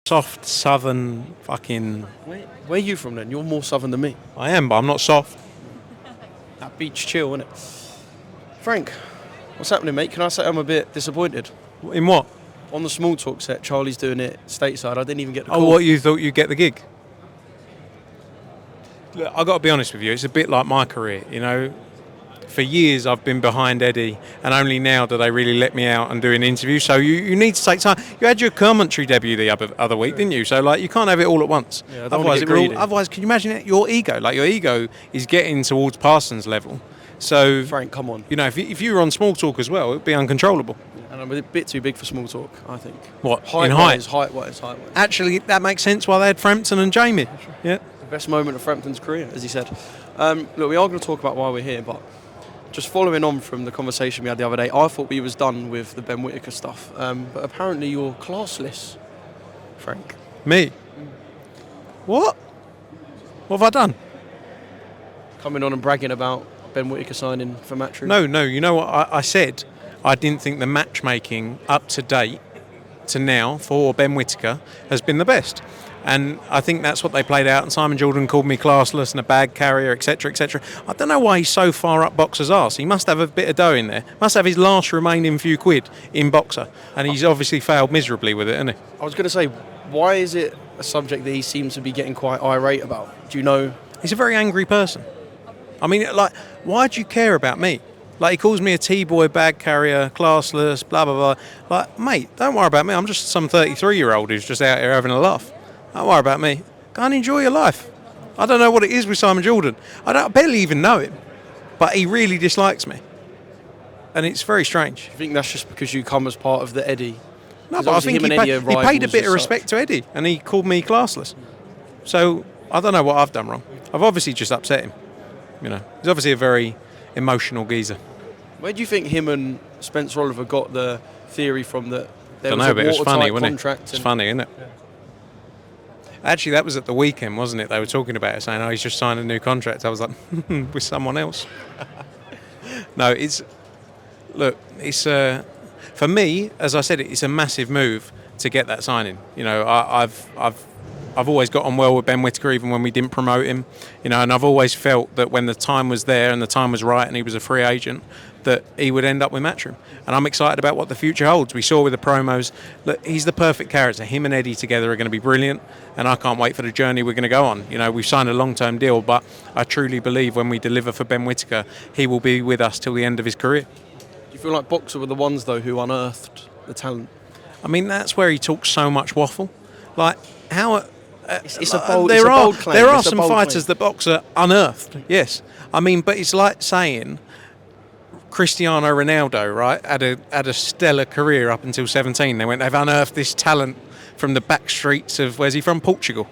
Soft southern fucking. Where are you from then? You're more southern than me. I am, but I'm not soft. That beach chill, innit? Frank, what's happening, mate? Can I say I'm a bit disappointed? In what? On the small talk set, Charlie's doing it stateside. I didn't even get the Oh, call. what, you thought you'd get the gig? Look, I've got to be honest with you, it's a bit like my career, you know. For years I've been behind Eddie, and only now do they really let me out and do an interview. So you need to take time. You had your commentary debut the other week, didn't you? So like you can't have it all at once. Yeah, I don't want to get greedy. Otherwise, can you imagine it? Your ego? Like your ego is getting towards Parsons' level. So Frank, come on. You know, if you were on small talk as well, it'd be uncontrollable. And I'm a bit too big for small talk, I think. What? Height in height? Height-wise. Actually, that makes sense why they had Frampton and Jamie. Yeah. The best moment of Frampton's career, as he said. Look, we are going to talk about why we're here, but just following on from the conversation we had the other day, I thought we was done with the Ben Whitaker stuff, but apparently you're classless, Frank. Me? What? What have I done? Coming on and bragging about Ben Whitaker signing for Matchroom. No. You know what I said? I didn't think the matchmaking up to date to now for Ben Whitaker has been the best. And I think that's what they played out. And Simon Jordan called me classless and a bag carrier, etc., etc. I don't know why he's so far up BOXXER'S arse. He must have a bit of dough in there. Must have his last remaining few quid in BOXXER. And he's obviously failed miserably with it, hasn't he? I was going to say, why is it a subject that he seems to be getting quite irate about? Do you know? He's a very angry person. I mean, like, why do you care about me? Like, he calls me a T-boy, bag carrier, classless, blah, blah, blah. Like, mate, don't worry about me. I'm just some 33-year-old who's just out here having a laugh. Don't worry about me. Go and enjoy your life. I don't know what it is with Simon Jordan. I barely even know him. But he really dislikes me. And it's very strange. I think that's just because you come as part of the Eddie. No, but I think he paid a bit of respect to Eddie. And he called me classless. So, I don't know what I've done wrong. I've obviously just upset him. You know, he's obviously a very emotional geezer. Where do you think him and Spencer Oliver got the theory from that there was but a it was funny, wasn't contract? It's funny, isn't it? Yeah. Actually, that was at the weekend, wasn't it? They were talking about it, saying, "Oh, he's just signed a new contract." I was like, with someone else. No, it's for me, as I said, it's a massive move to get that signing. You know, I've always got on well with Ben Whitaker, even when we didn't promote him. You know, and I've always felt that when the time was there and the time was right, and he was a free agent, that he would end up with Matchroom. And I'm excited about what the future holds. We saw with the promos, look, he's the perfect character. Him and Eddie together are going to be brilliant, and I can't wait for the journey we're going to go on. You know, we've signed a long-term deal, but I truly believe when we deliver for Ben Whitaker, he will be with us till the end of his career. Do you feel like BOXXER were the ones, though, who unearthed the talent? I mean, that's where he talks so much waffle. Like, how... It's a bold claim. There are some fighters that BOXXER unearthed, yes. I mean, but it's like saying Cristiano Ronaldo, right, had a stellar career up until 17. They've unearthed this talent from the back streets of, where's he from, Portugal.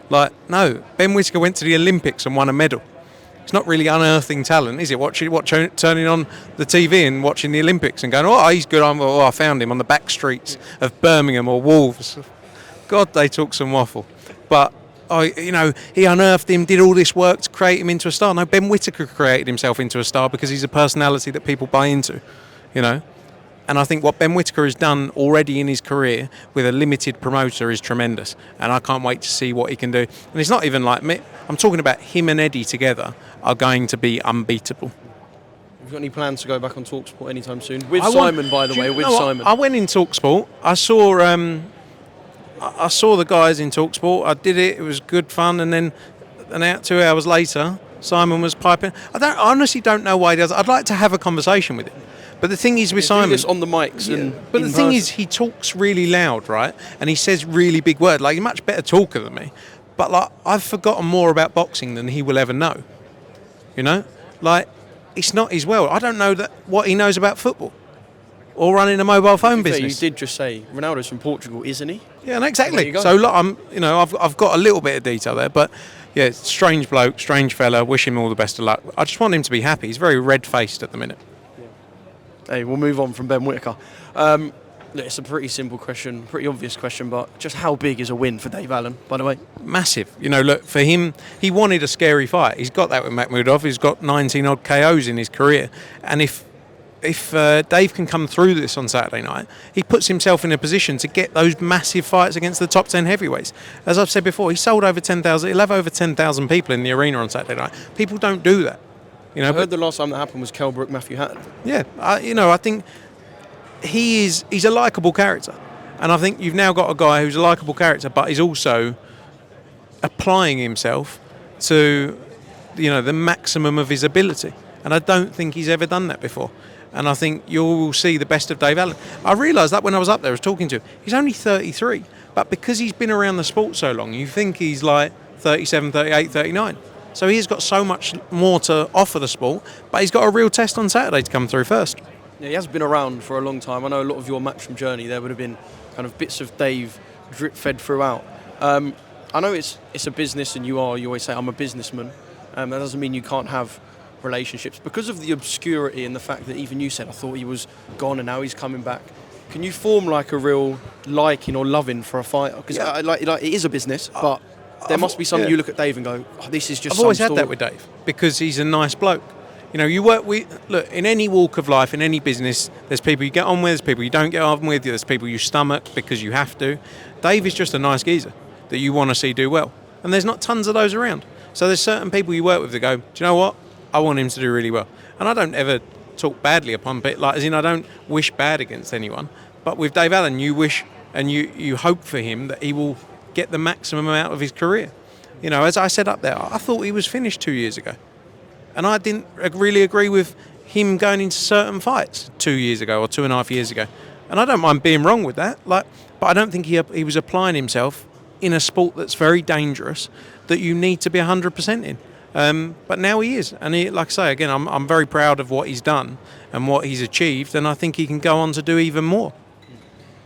Like, no, Ben Whitaker went to the Olympics and won a medal. It's not really unearthing talent, is it? Turning on the TV and watching the Olympics and going, oh, he's good, I found him on the back streets of Birmingham or Wolves. God, they talk some waffle. But, you know, he unearthed him, did all this work to create him into a star. No, Ben Whitaker created himself into a star because he's a personality that people buy into, you know. And I think what Ben Whitaker has done already in his career with a limited promoter is tremendous. And I can't wait to see what he can do. And it's not even like me. I'm talking about him and Eddie together are going to be unbeatable. Have you got any plans to go back on TalkSport anytime soon? With Simon, by the way, with Simon. I went in TalkSport. I saw the guys in TalkSport. I did it. It was good fun. And then 2 hours later, Simon was piping. I honestly don't know why he does it. I'd like to have a conversation with him. But the thing is with Simon... do this on the mics. Yeah, but the thing is, he talks really loud, right? And he says really big words. Like, he's a much better talker than me. But, like, I've forgotten more about boxing than he will ever know. You know? Like, it's not his world. I don't know what he knows about football. Or running a mobile phone business. You did just say Ronaldo's from Portugal, isn't he? Yeah, no, exactly. So look, I've got a little bit of detail there, but yeah, strange bloke, strange fella. Wish him all the best of luck. I just want him to be happy. He's very red-faced at the minute. Yeah. Hey, we'll move on from Ben Whitaker. It's a pretty simple question, pretty obvious question, but just how big is a win for Dave Allen, by the way? Massive. You know, look, for him, he wanted a scary fight. He's got that with Makhmudov. He's got 19 odd KOs in his career, and if Dave can come through this on Saturday night, he puts himself in a position to get those massive fights against the top 10 heavyweights. As I've said before, he sold over 10,000. He'll have over 10,000 people in the arena on Saturday night. People don't do that. I heard the last time that happened was Kell Brook, Matthew Hatton. Yeah, I think he's a likeable character. And I think you've now got a guy who's a likeable character, but he's also applying himself to, the maximum of his ability. And I don't think he's ever done that before. And I think you'll see the best of Dave Allen. I realised that when I was up there, I was talking to him. He's only 33, but because he's been around the sport so long, you think he's like 37, 38, 39. So he's got so much more to offer the sport, but he's got a real test on Saturday to come through first. Yeah, he has been around for a long time. I know a lot of your Matchroom journey, there would have been kind of bits of Dave drip-fed throughout. I know it's a business, and you always say, I'm a businessman. That doesn't mean you can't have relationships. Because of the obscurity and the fact that even you said, I thought he was gone and now he's coming back. Can you form like a real liking or loving for a fighter? Because it is a business, but there must be something you look at Dave and go, this is just I've always had that with Dave, because he's a nice bloke. You work with, look, in any walk of life, in any business, there's people you get on with, there's people you don't get on with, there's people you stomach because you have to. Dave is just a nice geezer that you want to see do well. And there's not tons of those around. So there's certain people you work with that go, do you know what? I want him to do really well. And I don't ever talk badly upon people, I don't wish bad against anyone. But with Dave Allen, you wish and you hope for him that he will get the maximum out of his career. As I said up there, I thought he was finished 2 years ago. And I didn't really agree with him going into certain fights 2 years ago or 2.5 years ago. And I don't mind being wrong with that. But I don't think he was applying himself in a sport that's very dangerous, that you need to be 100% in. But now he is. And like I say, again, I'm very proud of what he's done and what he's achieved. And I think he can go on to do even more.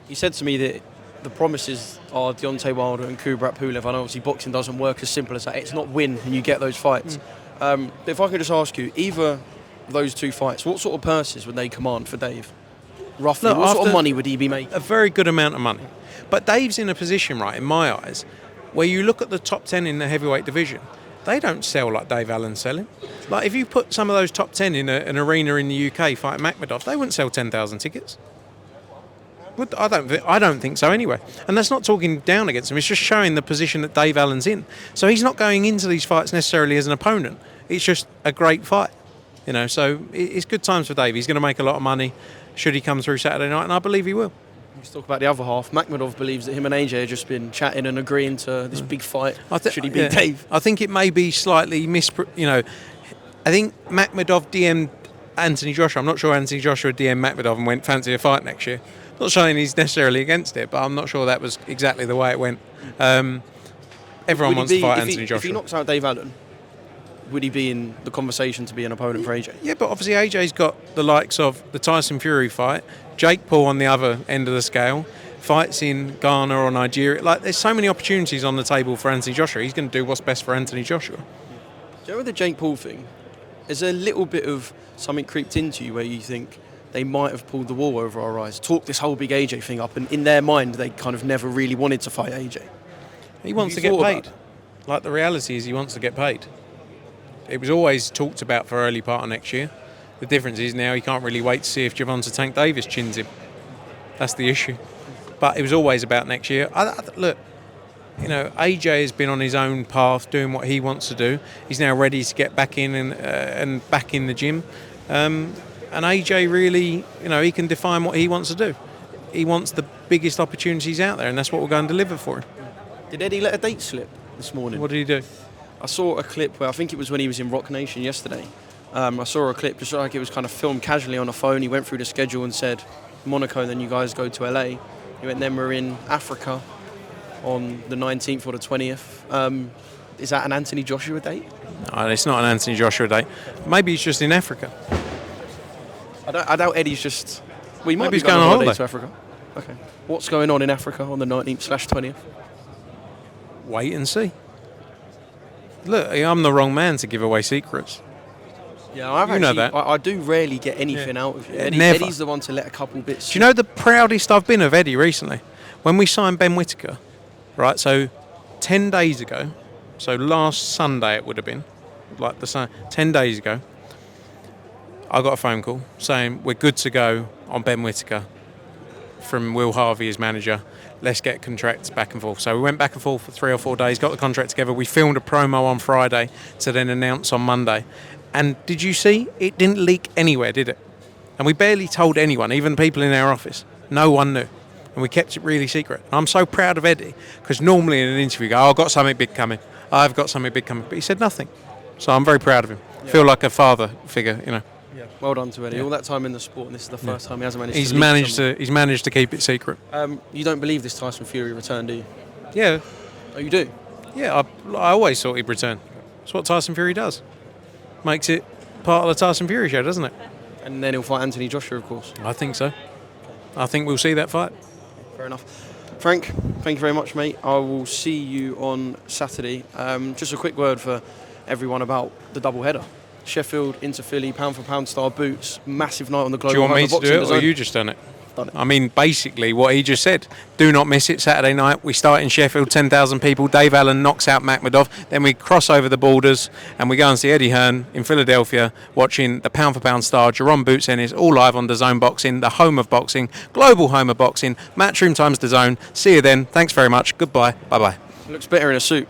You said to me that the promises are Deontay Wilder and Kubrat Pulev. I know obviously boxing doesn't work as simple as that. It's not win and you get those fights. But if I could just ask you, either of those two fights, what sort of purses would they command for Dave? Roughly, what sort of money would he be making? A very good amount of money. But Dave's in a position, right, in my eyes, where you look at the top 10 in the heavyweight division, they don't sell like Dave Allen's selling. Like, if you put some of those top 10 in an arena in the UK fighting Makhmedov, they wouldn't sell 10,000 tickets. I don't think so anyway. And that's not talking down against him. It's just showing the position that Dave Allen's in. So he's not going into these fights necessarily as an opponent. It's just a great fight. So it's good times for Dave. He's going to make a lot of money should he come through Saturday night, and I believe he will. Let's talk about the other half. Makhmedov believes that him and AJ have just been chatting and agreeing to this big fight. Should he beat Dave? I think it may be slightly I think Makhmedov DM'd Anthony Joshua. I'm not sure Anthony Joshua DM'd Makhmedov and went, fancy a fight next year. Not saying he's necessarily against it, but I'm not sure that was exactly the way it went. Everyone wants to fight Anthony Joshua. If he knocks out Dave Allen, would he be in the conversation to be an opponent for AJ? Yeah, but obviously AJ's got the likes of the Tyson Fury fight, Jake Paul on the other end of the scale, fights in Ghana or Nigeria. There's so many opportunities on the table for Anthony Joshua. He's going to do what's best for Anthony Joshua. Do you know with the Jake Paul thing, is there a little bit of something creeped into you where you think they might have pulled the wool over our eyes, talked this whole big AJ thing up, and in their mind they kind of never really wanted to fight AJ? He wants to get paid. The reality is he wants to get paid. It was always talked about for early part of next year. The difference is now he can't really wait to see if Gervonta Tank Davis chins him. That's the issue. But it was always about next year. Look, AJ has been on his own path doing what he wants to do. He's now ready to get back in and back in the gym. And AJ really, he can define what he wants to do. He wants the biggest opportunities out there, and that's what we're going to deliver for him. Did Eddie let a date slip this morning? What did he do? I saw a clip where I think it was when he was in Rock Nation yesterday. I saw a clip just like it was kind of filmed casually on a phone. He went through the schedule and said, Monaco, then you guys go to LA. He went, then we're in Africa on the 19th or the 20th. Is that an Anthony Joshua date? No, it's not an Anthony Joshua date. Maybe he's just in Africa. I doubt Eddie's just... Well, he might Maybe be he's going on holiday to Africa. Okay. What's going on in Africa on the 19th/20th? Wait and see. Look, I'm the wrong man to give away secrets. Yeah, I do rarely get anything out of you. Eddie's the one to let a couple bits. Do you know the proudest I've been of Eddie recently? When we signed Ben Whitaker, right? So 10 days ago, so last Sunday it would have been, 10 days ago, I got a phone call saying we're good to go on Ben Whitaker from Will Harvey, his manager. Let's get contracts back and forth. So we went back and forth for 3 or 4 days, got the contract together. We filmed a promo on Friday to then announce on Monday. And did you see? It didn't leak anywhere, did it? And we barely told anyone, even people in our office. No one knew. And we kept it really secret. I'm so proud of Eddie, because normally in an interview you go, I've got something big coming. I've got something big coming. But he said nothing. So I'm very proud of him. Yeah. Feel like a father figure, you know. Yeah. Well done to Eddie. Yeah. All that time in the sport, and this is the first time he hasn't managed He's to leak managed something. to. He's managed to keep it secret. You don't believe this Tyson Fury return, do you? Yeah, Oh, you do? yeah. I always thought he'd return. That's what Tyson Fury does. Makes it part of the Tyson Fury show, doesn't it? And then he'll fight Anthony Joshua, of course. I think so. I think we'll see that fight. Fair enough. Frank, thank you very much, mate. I will see you on Saturday. Just a quick word for everyone about the double header. Sheffield into Philly, pound for pound style boots. Massive night on the global. Do you want me to boxing do it, or DAZN. you just done it? Done it. I mean, basically, what he just said. Do not miss it. Saturday night, we start in Sheffield, 10,000 people. Dave Allen knocks out Makhmudov. Then we cross over the borders and we go and see Eddie Hearn in Philadelphia, watching the pound for pound star Jerome Boots Ennis, all live on DAZN Boxing, the home of boxing, global home of boxing. Matchroom times DAZN. See you then. Thanks very much. Goodbye. Bye bye. Looks better in a suit.